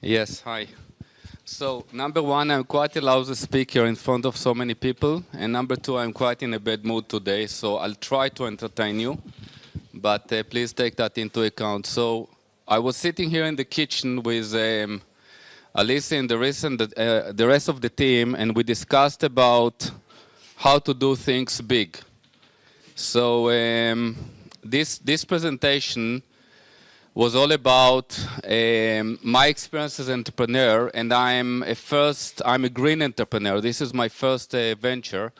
Yes, hi. So, number one, I'm quite a lousy speaker in front of so many people. And number two, I'm quite in a bad mood today, so I'll try to entertain you. But please take that into account. So, I was sitting here in the kitchen with Alicia and the rest of the team, and we discussed about how to do things big. So, this presentation was all about my experience as an entrepreneur, and I'm a green entrepreneur. This is my first venture,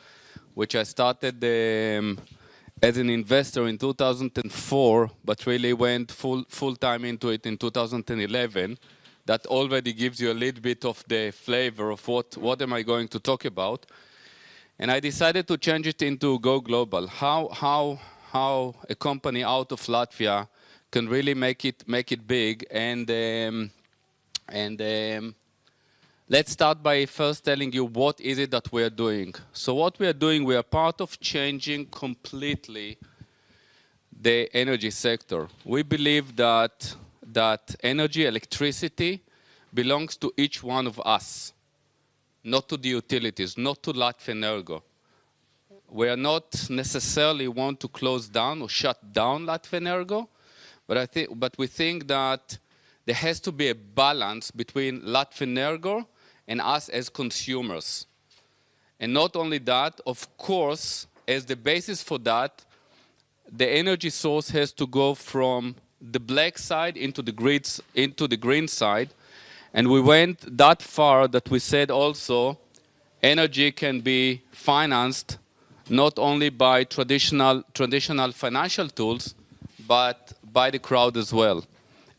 which I started as an investor in 2004, but really went full time into it in 2011. That already gives you a little bit of the flavor of what am I going to talk about. And I decided to change it into Go Global. How a company out of Latvia can really make it big. And let's start by first telling you what is it that we are doing. So what we are doing, we are part of changing completely the energy sector. We believe that energy, electricity, belongs to each one of us, not to the utilities, not to Latvenergo. We are not necessarily want to close down or shut down Latvenergo, but we think that there has to be a balance between Latvenergo and us as consumers. And not only that, of course, as the basis for that, the energy source has to go from the black side into the green side. And we went that far that we said also energy can be financed not only by traditional financial tools, but by the crowd as well.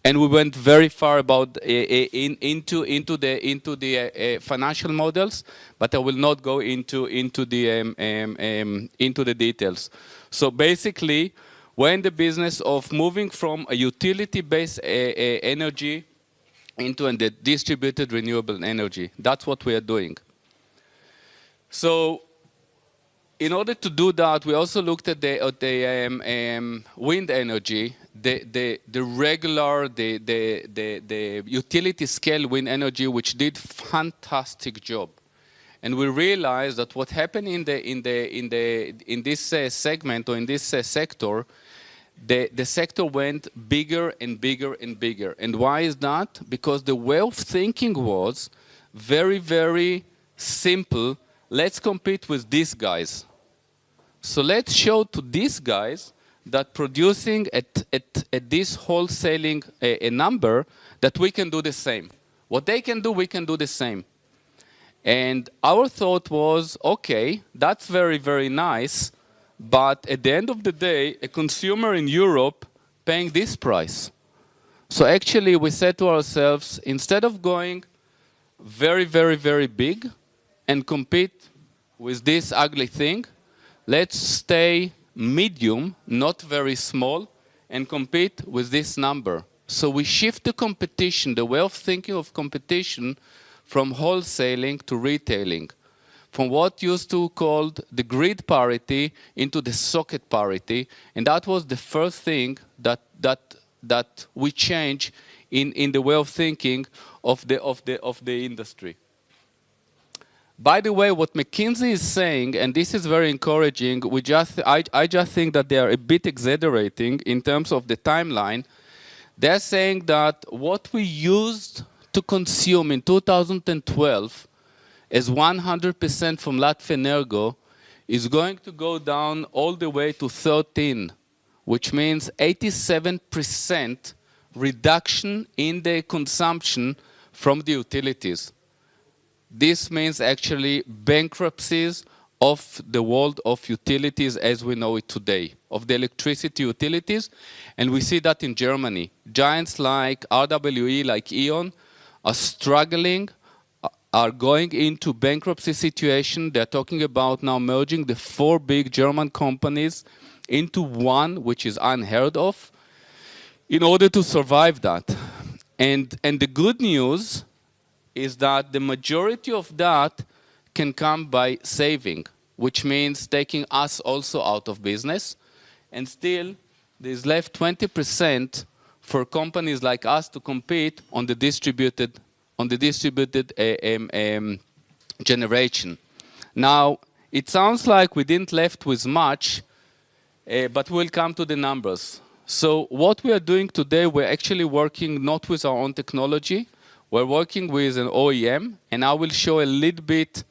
And we went very far about into the financial models, but I will not go into the details. So basically, we're in the business of moving from a utility-based energy into a distributed renewable energy. That's what we are doing. So, in order to do that, we also looked at the wind energy, the regular, the utility scale wind energy, which did fantastic job, and we realized that what happened in this segment or in this sector, the sector went bigger and bigger and bigger. And why is that? Because the way of thinking was very, very simple. Let's compete with these guys. So let's show to these guys that producing at this wholesaling a number that we can do the same. What they can do, we can do the same. And our thought was, okay, that's very, very nice, but at the end of the day, a consumer in Europe paying this price. So actually we said to ourselves, instead of going very, very, very big and compete with this ugly thing, let's stay medium, not very small, and compete with this number. So we shift the competition, the way of thinking of competition, from wholesaling to retailing, from what used to called the grid parity into the socket parity, and that was the first thing that we change in the way of thinking of the industry. By the way, what McKinsey is saying, and this is very encouraging, I just think that they are a bit exaggerating in terms of the timeline. They're saying that what we used to consume in 2012 as 100% from Latvenergo is going to go down all the way to 13, which means 87% reduction in the consumption from the utilities. This means actually bankruptcies of the world of utilities as we know it today, of the electricity utilities. And we see that in Germany. Giants like RWE, like E.ON, are struggling, are going into bankruptcy situation. They're talking about now merging the 4 big German companies into one, which is unheard of, in order to survive that. And the good news is that the majority of that can come by saving, which means taking us also out of business. And still, there's left 20% for companies like us to compete on the distributed on the distributed generation. Now, it sounds like we didn't left with much, but we'll come to the numbers. So what we are doing today, we're actually working not with our own technology. We're working with an OEM, and I will show a little bit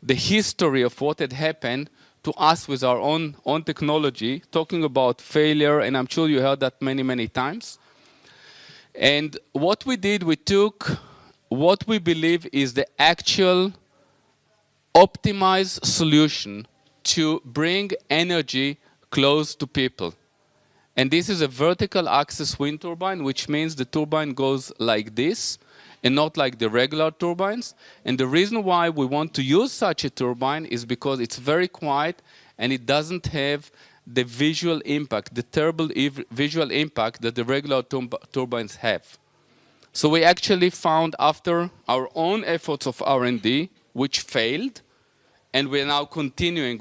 the history of what had happened to us with our own technology, talking about failure, and I'm sure you heard that many, many times. And what we did, we took what we believe is the actual optimized solution to bring energy close to people. And this is a vertical axis wind turbine, which means the turbine goes like this and not like the regular turbines. And the reason why we want to use such a turbine is because it's very quiet and it doesn't have the visual impact, the terrible visual impact that the regular turbines have. So we actually found, after our own efforts of R&D, which failed, and we are now continuing,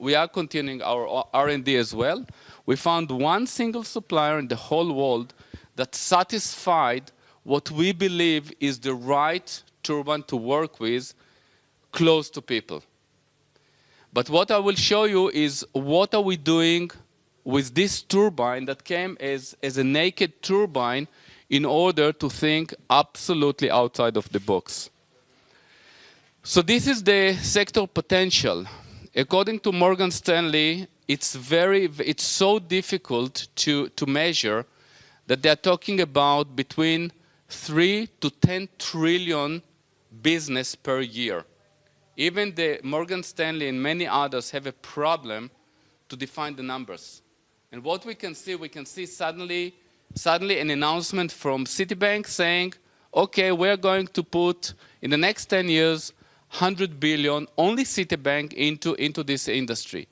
we are continuing our R&D as well, we found one single supplier in the whole world that satisfied what we believe is the right turbine to work with close to people. But what I will show you is what are we doing with this turbine that came as a naked turbine in order to think absolutely outside of the box. So this is the sector potential. According to Morgan Stanley, it's so difficult to measure that they're talking about between 3 to 10 trillion business per year. Even the Morgan Stanley and many others have a problem to define the numbers. And what we can see suddenly an announcement from Citibank saying, okay, we're going to put in the next 10 years 100 billion, only Citibank, into this industry.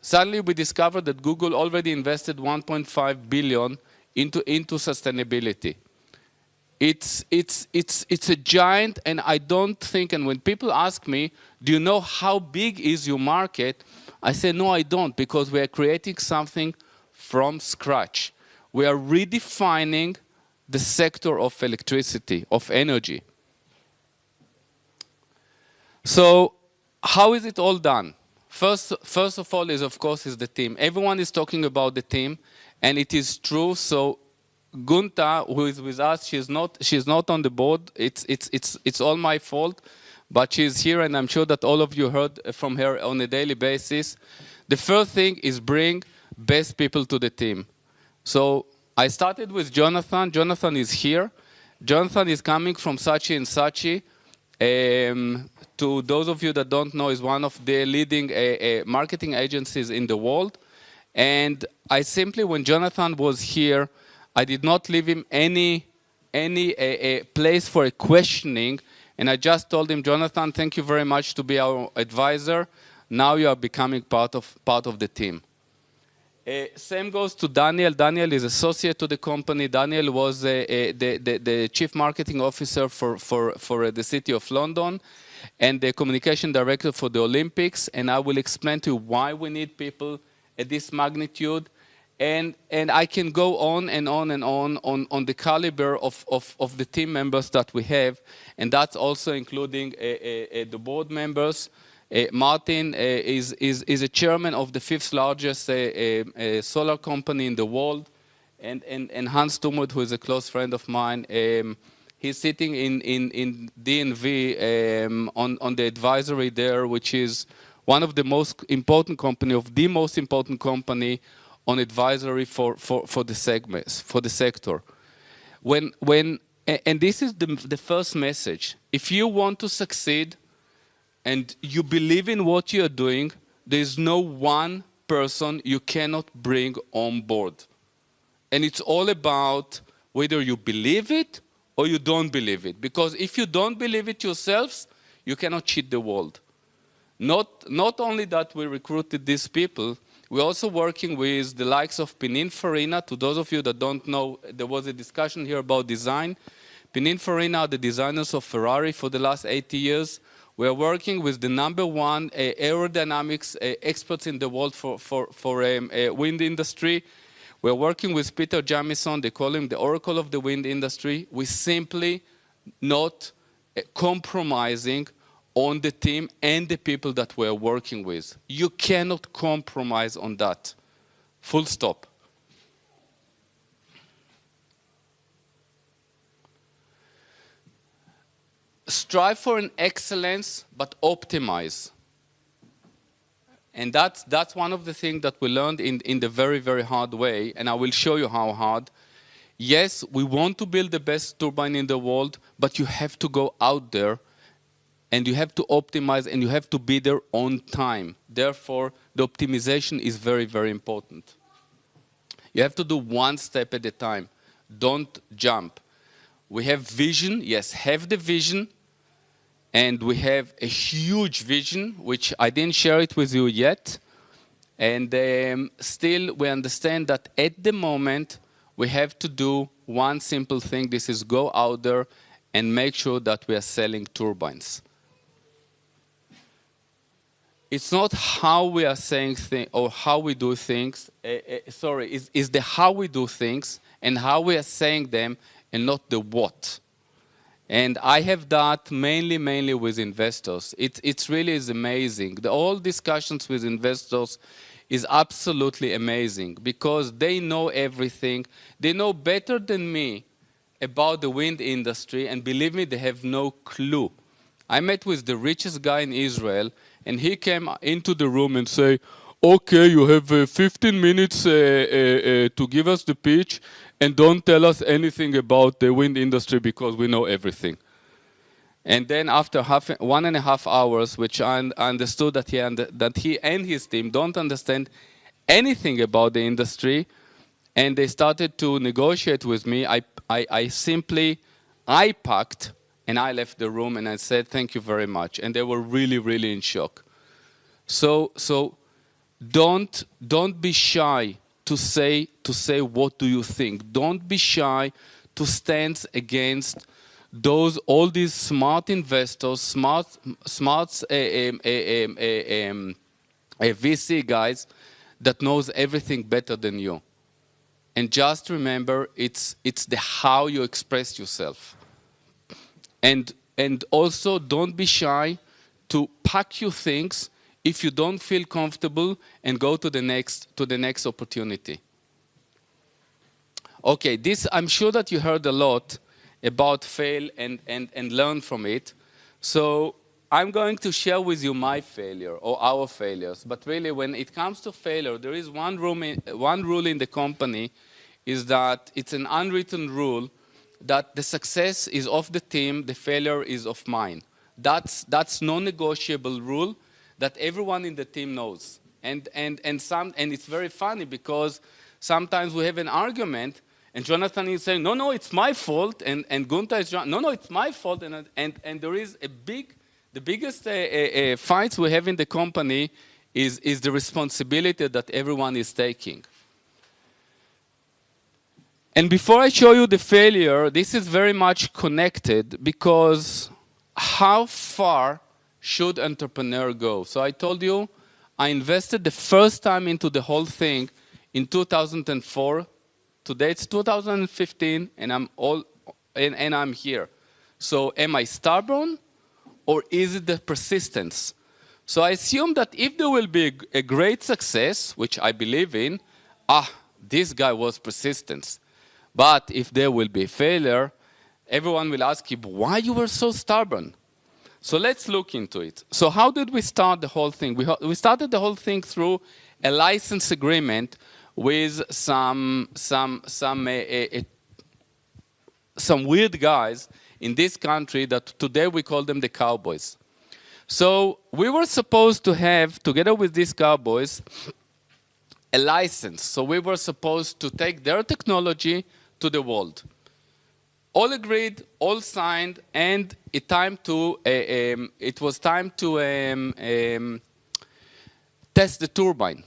Suddenly we discovered that Google already invested 1.5 billion into sustainability. It's a giant, and I don't think, and when people ask me, do you know how big is your market? I say, no, I don't, because we are creating something from scratch. We are redefining the sector of electricity, of energy. So how is it all done? First of all is, of course, is the team. Everyone is talking about the team, and it is true. So Gunta, who is with us, she's not on the board. It's all my fault, but she's here, and I'm sure that all of you heard from her on a daily basis. The first thing is bring best people to the team. So I started with Jonathan. Jonathan is here. Jonathan is coming from Saatchi & Saatchi. To those of you that don't know, is one of the leading marketing agencies in the world. And I simply, when Jonathan was here, I did not leave him any place for a questioning. And I just told him, Jonathan, thank you very much to be our advisor. Now you are becoming part of the team. Same goes to Daniel. Daniel is associate to the company. Daniel was the chief marketing officer for the city of London and the communication director for the Olympics. And I will explain to you why we need people at this magnitude. And I can go on and on and on the caliber of the team members that we have. And that's also including the board members. Martin is a chairman of the 5th largest solar company in the world. And Hans Tumut, who is a close friend of mine, he's sitting in DNV on the advisory there, which is one of the most important company, of the most important company on advisory for the segments, for the sector. And this is the first message. If you want to succeed and you believe in what you're doing, there's no one person you cannot bring on board. And it's all about whether you believe it or you don't believe it. Because if you don't believe it yourselves, you cannot cheat the world. Not only that we recruited these people, we're also working with the likes of Pininfarina. To those of you that don't know, there was a discussion here about design. Pininfarina are the designers of Ferrari for the last 80 years. We are working with the #1 aerodynamics experts in the world for wind industry. We're working with Peter Jamieson. They call him the oracle of the wind industry. We simply not compromising on the team and the people that we're working with. You cannot compromise on that. Full stop. Strive for an excellence, but optimize. And that's one of the things that we learned in the very, very hard way, and I will show you how hard. Yes, we want to build the best turbine in the world, but you have to go out there, and you have to optimize, and you have to be there on time. Therefore, the optimization is very, very important. You have to do one step at a time. Don't jump. We have vision. Yes, have the vision. And we have a huge vision, which I didn't share it with you yet. And still, we understand that at the moment, we have to do one simple thing. This is go out there and make sure that we are selling turbines. It's not how we are saying things or how we do things. It's the how we do things and how we are saying them and not the what. And I have that mainly with investors. It really is amazing. All discussions with investors is absolutely amazing because they know everything. They know better than me about the wind industry, and believe me, they have no clue. I met with the richest guy in Israel, and he came into the room and said, okay, you have 15 minutes to give us the pitch, and don't tell us anything about the wind industry because we know everything. And then after 1.5 hours, which I understood that he and his team don't understand anything about the industry, and they started to negotiate with me, I simply packed and I left the room and I said, thank you very much. And they were really, really in shock. So don't be shy to say what do you think. Don't be shy to stand against all these smart investors, smart VC guys that knows everything better than you. And just remember, it's the how you express yourself. And also don't be shy to pack your things if you don't feel comfortable and go to the next opportunity. Okay, this I'm sure that you heard a lot about fail and learn from it. So I'm going to share with you my failure or our failures. But really, when it comes to failure, there is one rule in the company, is that it's an unwritten rule that the success is of the team, the failure is of mine. That's non-negotiable rule that everyone in the team knows. And it's very funny because sometimes we have an argument and Jonathan is saying, no, it's my fault. And Gunther is, no, it's my fault. And there is the biggest fights we have in the company is the responsibility that everyone is taking. And before I show you the failure, this is very much connected because how far should entrepreneur go? So I told you I invested the first time into the whole thing in 2004. Today it's 2015 and I'm here. So am I stubborn or is it the persistence? So I assume that if there will be a great success, which I believe in, this guy was persistent. But if there will be failure, everyone will ask you, why you were so stubborn? So let's look into it. So how did we start the whole thing? We started the whole thing through a license agreement with some weird guys in this country that today we call them the cowboys. So we were supposed to have, together with these cowboys, a license. So we were supposed to take their technology to the world. All agreed, all signed, and it was time to test the turbine.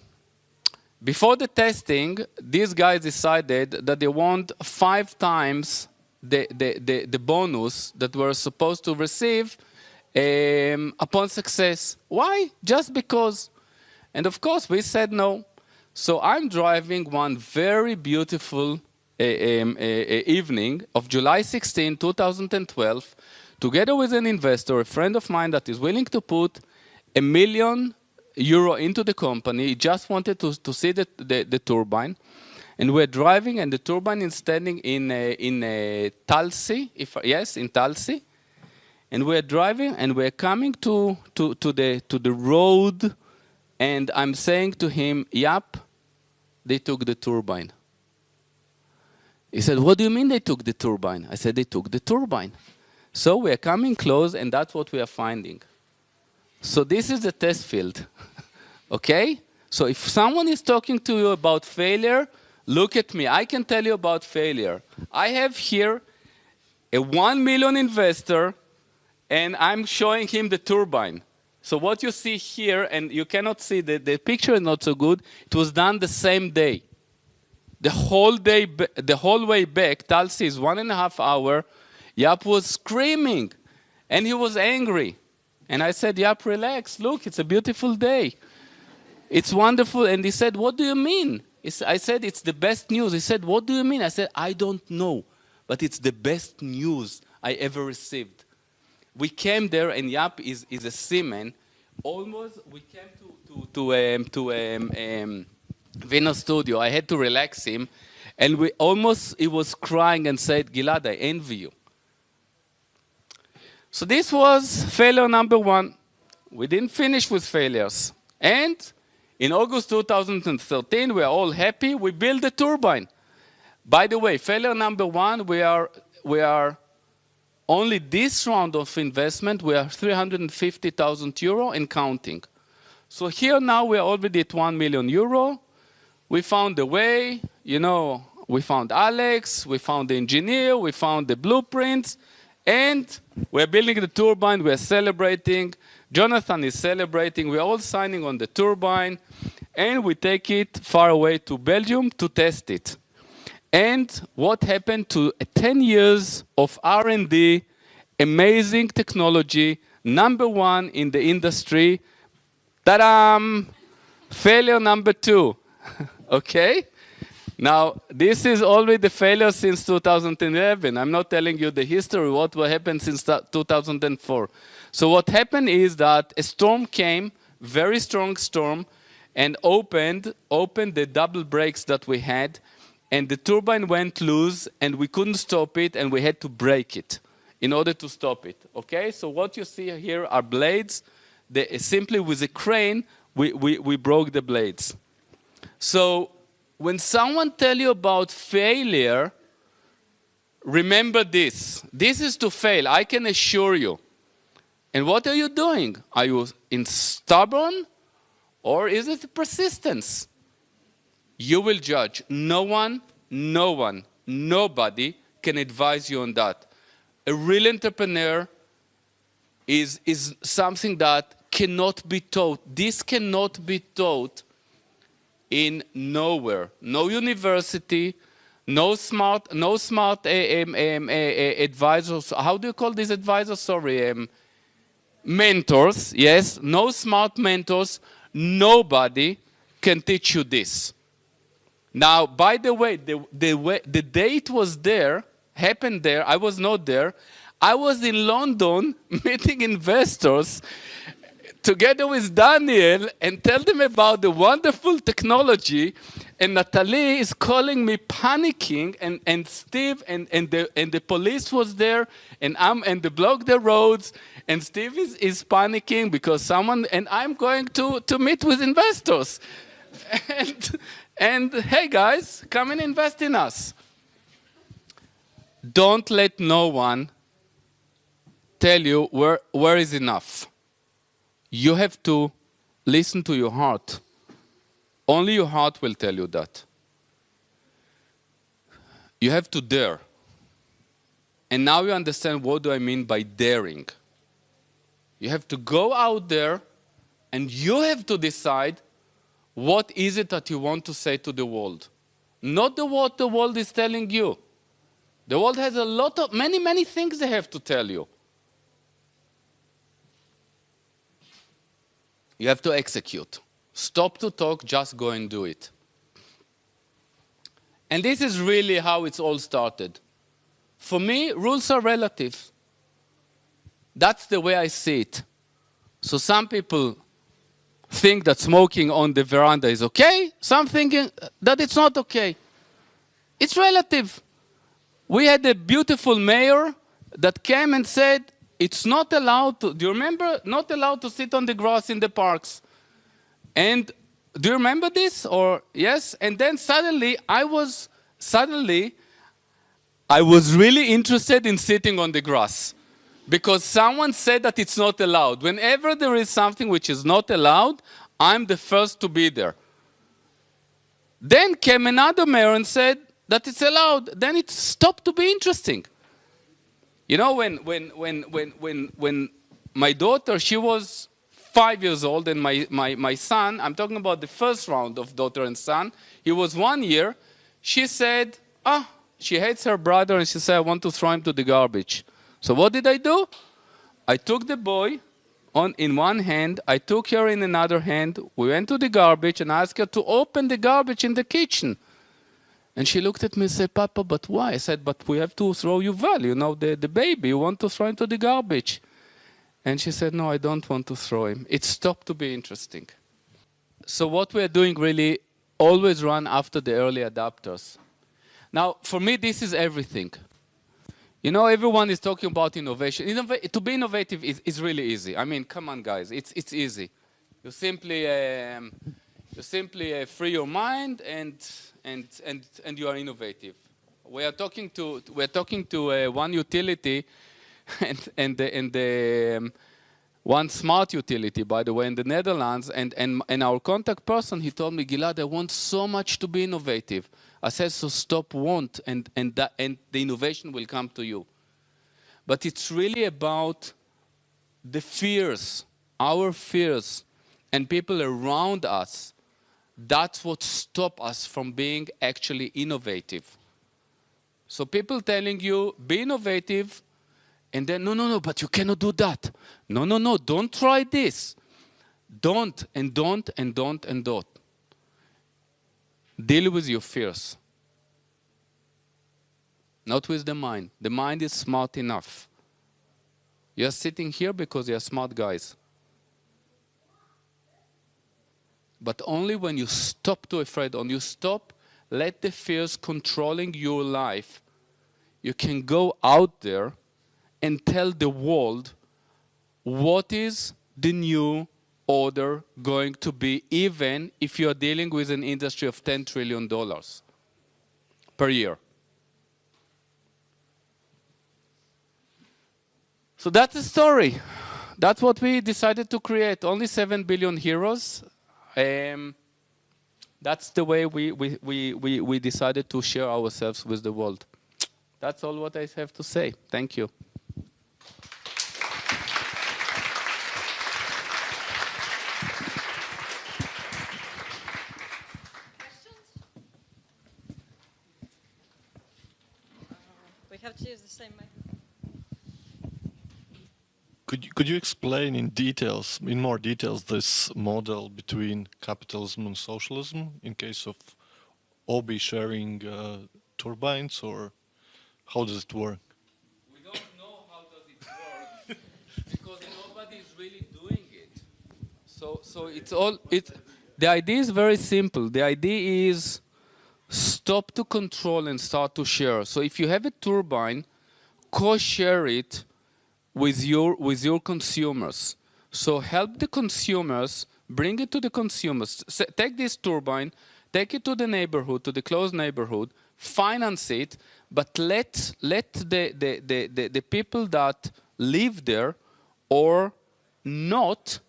Before the testing, these guys decided that they want 5 times the bonus that we're supposed to receive upon success. Why? Just because. And of course, we said no. So I'm driving one very beautiful evening of July 16, 2012, together with an investor, a friend of mine that is willing to put €1 million into the company. He just wanted to see the turbine. And we're driving, and the turbine is standing in Tulsi, in Tulsi. And we're driving, and we're coming to the road, and I'm saying to him, "Yep, they took the turbine." He said, "What do you mean they took the turbine?" I said, "They took the turbine." So we're coming close, and that's what we are finding. So this is the test field, okay? So if someone is talking to you about failure, look at me. I can tell you about failure. I have here a 1 million investor, and I'm showing him the turbine. So what you see here, and you cannot see, the picture is not so good, it was done the same day. The whole way back, Tulsi is 1.5 hours, Yap was screaming, and he was angry. And I said, "Yap, relax, look, it's a beautiful day. It's wonderful." And he said, "What do you mean?" I said, "It's the best news." He said, "What do you mean?" I said, "I don't know, but it's the best news I ever received." We came there, and Yap is a seaman. Almost, we came to Vino Studio. I had to relax him, and he was crying and said, "Gilad, I envy you." So this was failure number 1. We didn't finish with failures. And in August 2013, we are all happy. We built the turbine. By the way, failure number 1, we are only this round of investment, we are €350,000 and counting. So here now we are already at €1 million. We found the way, we found Alex, we found the engineer, we found the blueprints, and we're building the turbine, we're celebrating. Jonathan is celebrating, we're all signing on the turbine, and we take it far away to Belgium to test it. And what happened to 10 years of R&D, amazing technology, number 1 in the industry. Ta-da! Failure number 2, okay? Now, this is already the failure since 2011. I'm not telling you the history, what will happen since 2004. So what happened is that a storm came, very strong storm, and opened the double brakes that we had, and the turbine went loose, and we couldn't stop it, and we had to break it in order to stop it, okay? So what you see here are blades. Simply with a crane, we broke the blades. So when someone tells you about failure, remember this. This is to fail, I can assure you. And what are you doing? Are you stubborn, or is it persistence? You will judge. No one, nobody can advise you on that. A real entrepreneur is something that cannot be taught. This cannot be taught in nowhere. No university, no smart advisors. How do you call these advisors? Sorry, mentors. Yes, no smart mentors. Nobody can teach you this. Now, by the way, the day it was there, happened there, I was not there. I was in London meeting investors together with Daniel and tell them about the wonderful technology. And Natalie is calling me panicking, and Steve and the police was there, and they blocked the roads, and Steve is panicking because and I'm going to meet with investors. And hey guys, come and invest in us. Don't let no one tell you where is enough. You have to listen to your heart. Only your heart will tell you that. You have to dare. And now you understand what do I mean by daring. You have to go out there and you have to decide what is it that you want to say to the world. Not what the world is telling you. The world has many things they have to tell you. You have to execute. Stop to talk, just go and do it. And this is really how it's all started. For me, rules are relative. That's the way I see it. So some people think that smoking on the veranda is okay. Some thinking that it's not okay. It's relative. We had a beautiful mayor that came and said, it's not allowed to, do you remember? Not allowed to sit on the grass in the parks. And do you remember this? Or yes? And then suddenly I was really interested in sitting on the grass. Because someone said that it's not allowed. Whenever there is something which is not allowed, I'm the first to be there. Then came another mayor and said that it's allowed. Then it stopped to be interesting. You know, when my daughter, she was 5 years old, and my son, I'm talking about the first round of daughter and son, he was 1 year, she said, she hates her brother, and she said, I want to throw him to the garbage. So what did I do? I took the boy in one hand, I took her in another hand, we went to the garbage and asked her to open the garbage in the kitchen. And she looked at me and said, Papa, but why? I said, but we have to throw Yuval, you know, the baby, you want to throw him to the garbage. And she said, no, I don't want to throw him. It stopped to be interesting. So what we are doing really, always run after the early adopters. Now, for me, this is everything. You know, everyone is talking about innovation. To be innovative is really easy. I mean, come on, guys, it's easy. You simply free your mind and you are innovative. We're talking to one utility, and one smart utility, by the way, in the Netherlands, and our contact person, he told me, Gilad, I want so much to be innovative. I said, so stop want, and the innovation will come to you. But it's really about the fears, our fears, and people around us. That's what stops us from being actually innovative. So people telling you, be innovative, and then, no, but you cannot do that. No, don't try this. Don't. Deal with your fears. Not with the mind. The mind is smart enough. You're sitting here because you're smart guys. But only when you stop to afraid, when you stop, let the fears controlling your life, you can go out there and tell the world what is the new order going to be, even if you're dealing with an industry of $10 trillion per year. So that's the story. That's what we decided to create. Only 7 billion heroes. That's the way we decided to share ourselves with the world. That's all what I have to say. Thank you. We have to use the same microphone. Could you explain in more details, this model between capitalism and socialism in case of Obi sharing turbines, or how does it work? We don't know how does it work because nobody is really doing it. So the idea is very simple. The idea is stop to control and start to share. So if you have a turbine, co-share it with your consumers. So help the consumers, bring it to the consumers. Take this turbine, take it to the neighborhood, to the close neighborhood, finance it, but let the people that live there or not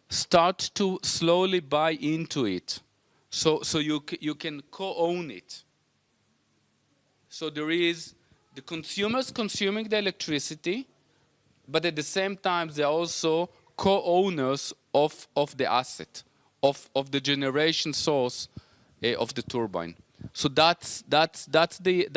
start to slowly buy into it. So you can co-own it. So there is the consumers consuming the electricity, but at the same time, they're also co-owners of the asset, of the generation source of the turbine. So that's the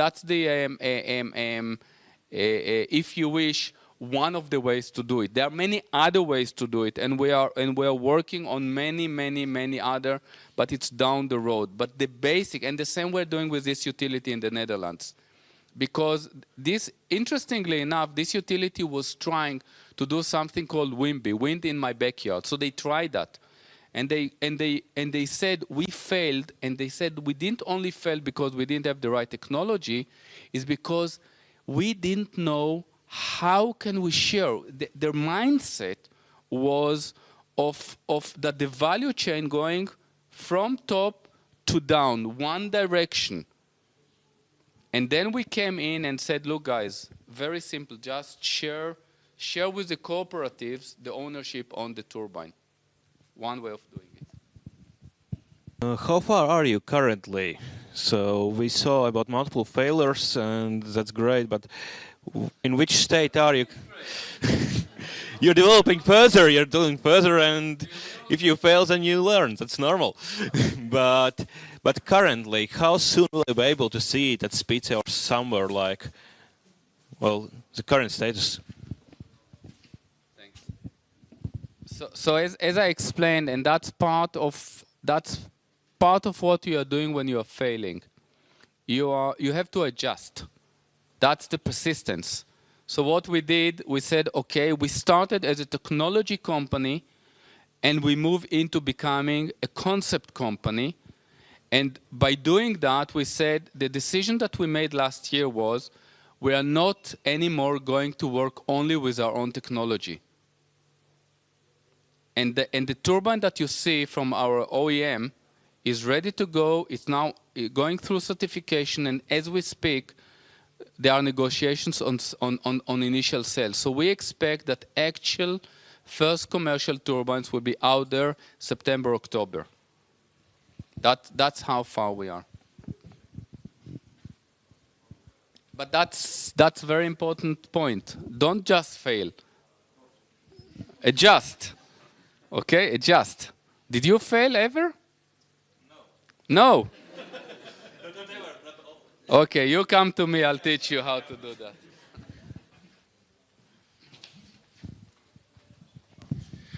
if you wish, one of the ways to do it. There are many other ways to do it, and we are working on many other, but it's down the road. But the basic, and the same we're doing with this utility in the Netherlands. Because this, interestingly enough, this utility was trying to do something called WIMBY, wind in my backyard. So they tried that. And they said we failed, and they said we didn't only fail because we didn't have the right technology, is because we didn't know how can we share. Their mindset was of that the value chain going from top to down, one direction. And then we came in and said, look, guys, very simple, just share with the cooperatives the ownership on the turbine. One way of doing it. How far are you currently? So we saw about multiple failures, and that's great, but in which state are you? You're developing further, you're doing further, and if you fail, then you learn. That's normal. But currently, how soon will you be able to see it at Spice or somewhere like, well, the current status? Thanks. So as I explained, and that's part of what you are doing when you are failing. You have to adjust. That's the persistence. So what we did, we said, okay, we started as a technology company, and we moved into becoming a concept company. And by doing that, we said the decision that we made last year was we are not anymore going to work only with our own technology. And the turbine that you see from our OEM is ready to go. It's now going through certification, and as we speak, there are negotiations on initial sales. So we expect that actual first commercial turbines will be out there September, October. That's how far we are. But that's a very important point. Don't just fail. Adjust. Okay, adjust. Did you fail ever? No. Okay, you come to me, I'll teach you how to do that.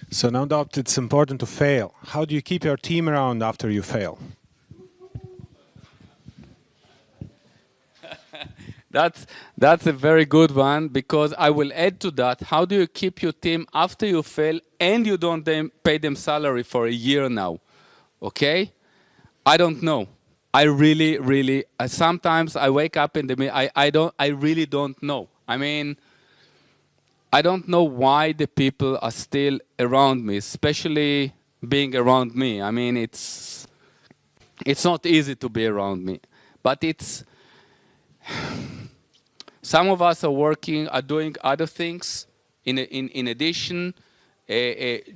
So no doubt it's important to fail. How do you keep your team around after you fail? That's a very good one, because I will add to that, how do you keep your team after you fail and you don't pay them salary for a year now? Okay? I don't know. I really, sometimes I wake up in the middle, I really don't know. I mean, I don't know why the people are still around me, especially being around me. I mean, it's not easy to be around me, but it's, some of us are doing other things in addition.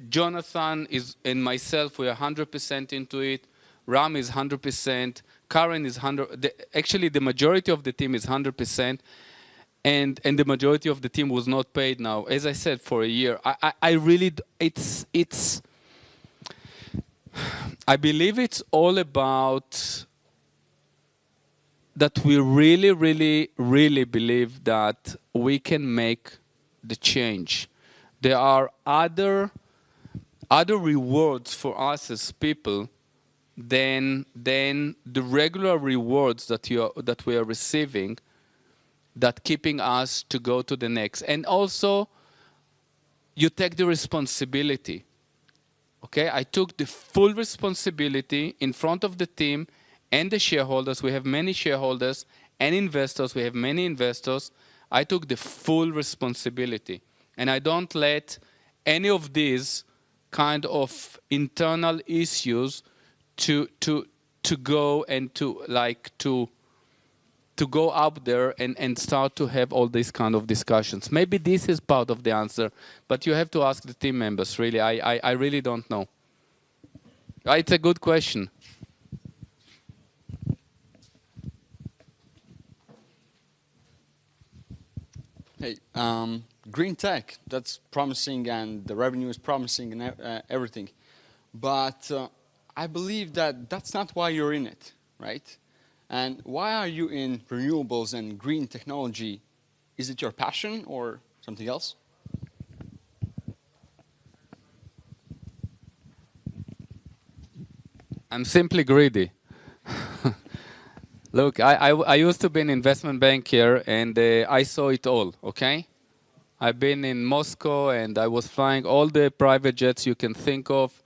Jonathan and myself, we are 100% into it. Ram is 100%. Karen is 100%. Actually, the majority of the team is 100%. And the majority of the team was not paid now, as I said, for a year. I really, I believe it's all about that we really believe that we can make the change. There are other rewards for us as people than the regular rewards that we are receiving, that keeping us to go to the next. And also, you take the responsibility. Okay, I took the full responsibility in front of the team and the shareholders. We have many shareholders and investors. We have many investors. I took the full responsibility. And I don't let any of these kind of internal issues to go and to go up there and start to have all these kind of discussions. Maybe this is part of the answer, but you have to ask the team members, really. I really don't know. It's a good question. Hey, green tech, that's promising, and the revenue is promising and everything. But I believe that that's not why you're in it, right? And why are you in renewables and green technology? Is it your passion, or Something else? I'm simply greedy. Look, I used to be an investment banker, and I saw it all, okay? I've been in Moscow, and I was flying all the private jets you can think of,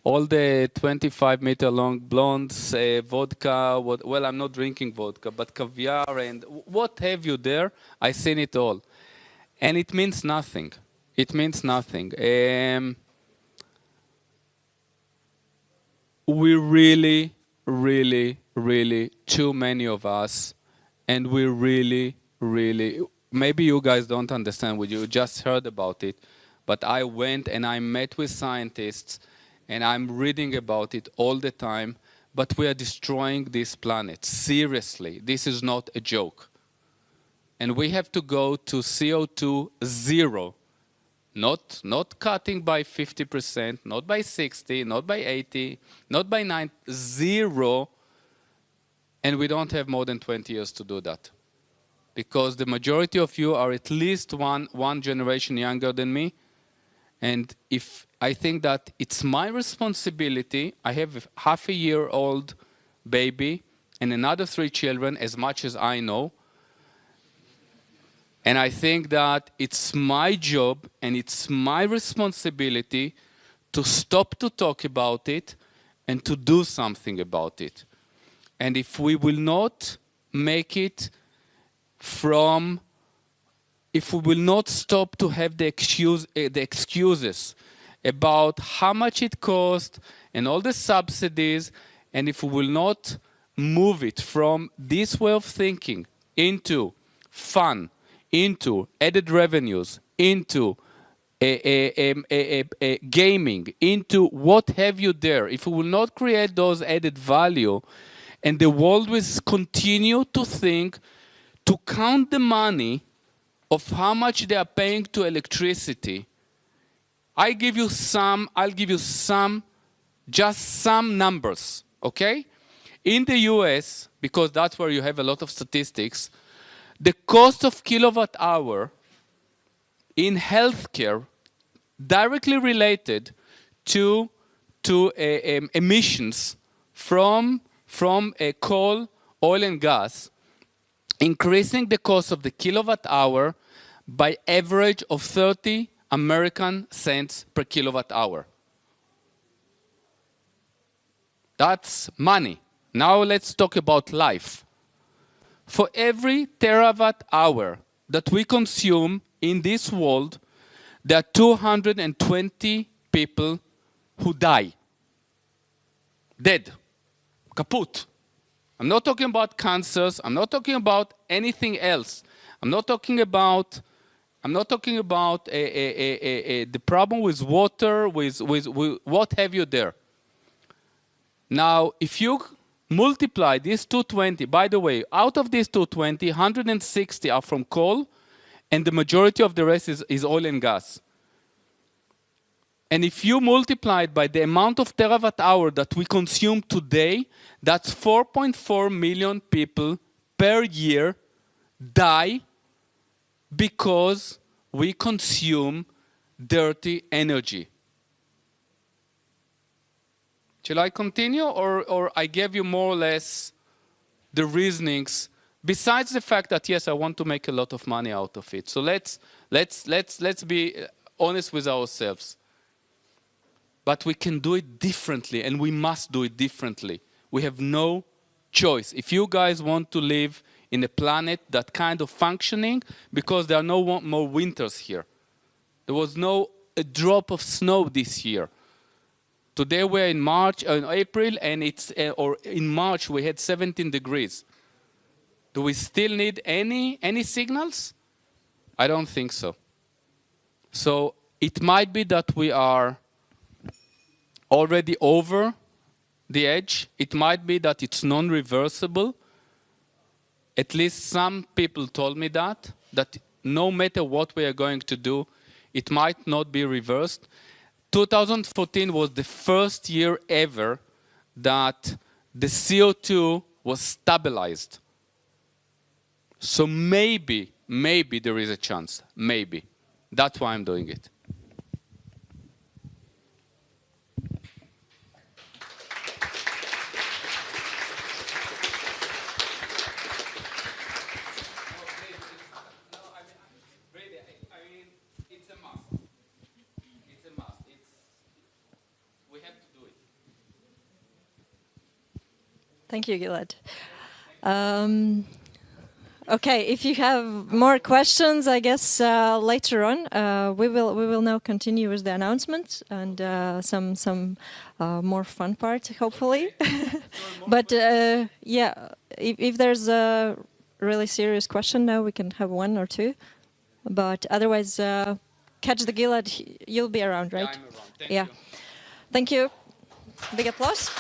all the 25-meter long blondes, vodka, well, I'm not drinking vodka, but caviar and what have you there, I've seen it all. And it means nothing. It means nothing. We really, really, too many of us, and we really, maybe you guys don't understand what you just heard about it, but I went and I met with scientists, and I'm reading about it all the time, but we are destroying this planet. Seriously, this is not a joke. And we have to go to CO2 zero. Not cutting by 50%, not by 60, not by 80, not by 9, zero. And we don't have more than 20 years to do that. Because the majority of you are at least one generation younger than me. And if I think that it's my responsibility, I have a half-a-year-old baby and another 3 children, as much as I know. And I think that it's my job and it's my responsibility to stop to talk about it and to do something about it. And if we will not make it from, if we will not stop to have the excuses about how much it costs and all the subsidies, and if we will not move it from this way of thinking into fun, into added revenues, into gaming, into what have you there, if we will not create those added value, and the world will continue to think, to count the money of how much they are paying to electricity. I'll give you some, just some numbers, okay? In the US, because that's where you have a lot of statistics, the cost of kilowatt hour in healthcare directly related to emissions from coal, oil and gas, increasing the cost of the kilowatt hour by average of 30 American cents per kilowatt hour. That's money. Now let's talk about life. For every terawatt hour that we consume in this world, there are 220 people who die. Dead. Kaput. I'm not talking about cancers. I'm not talking about anything else. I'm not talking about the problem with water, with what have you there. Now, if you multiply these 220, by the way, out of these 220, 160 are from coal, and the majority of the rest is oil and gas. And if you multiply it by the amount of terawatt hour that we consume today, that's 4.4 million people per year die because we consume dirty energy. Shall I continue, or I gave you more or less the reasonings, besides the fact that, yes, I want to make a lot of money out of it. So let's be honest with ourselves. But we can do it differently, and we must do it differently. We have no choice. If you guys want to live in a planet that kind of functioning, because there are no more winters here. There was a drop of snow this year. Today we're in April, and or in March we had 17 degrees. Do we still need any signals? I don't think so. So it might be that we are already over the edge. It might be that it's non-reversible. At least some people told me that no matter what we are going to do, it might not be reversed. 2014 was the first year ever that the CO2 was stabilized. So maybe maybe there is a chance. Maybe. That's why I'm doing it. Thank you, Gilad. Okay, if you have more questions, I guess later on we will now continue with the announcement and some more fun part, hopefully. But yeah, if there's a really serious question now, we can have one or two. But otherwise, catch the Gilad. You'll be around, right? Yeah, I'm around. Thank yeah. you. Thank you. Big applause.